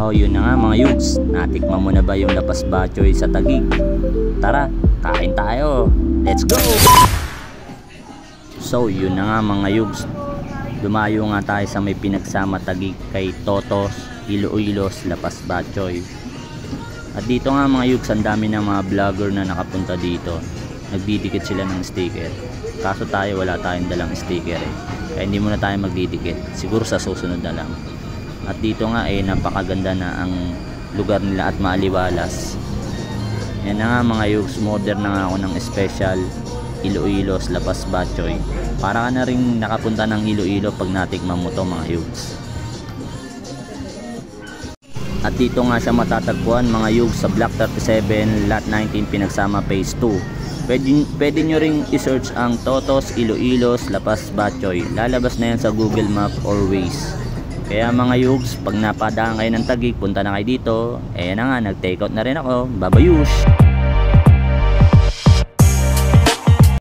Oh, yun na nga mga yugs. Natikman mo na ba yung lapas bachoy sa Taguig? Tara, kain tayo. Let's go! So, yun na nga mga yugs. Dumayo nga tayo sa may pinagsama Taguig kay Totos, Iloilos, Lapas Bachoy. At dito nga mga yugs, ang dami ng mga vlogger na nakapunta dito. Nagdidikit sila ng sticker. Kaso tayo wala tayong dalang sticker eh. Kaya hindi muna tayo magdidikit. Siguro sa susunod na lang. At dito nga napakaganda na ang lugar nila at maaliwalas. Yan na nga mga yugs, modern na nga ako ng special Iloilos, Lapas Bachoy. Para ka na rin nakapunta ng Iloilo pag natikman mo to mga yugs. At dito nga siya matatagpuan mga yugs sa Block 37, Lot 19, Pinagsama Phase 2. Pwede nyo ring i-search ang Totos, Iloilos, Lapas Bachoy. Lalabas na yan sa Google Map or Waze. Kaya mga yugs, pag napadaan kayo ng Taguig, punta na kayo dito. Na nga, nag-take out na rin ako. Babayush!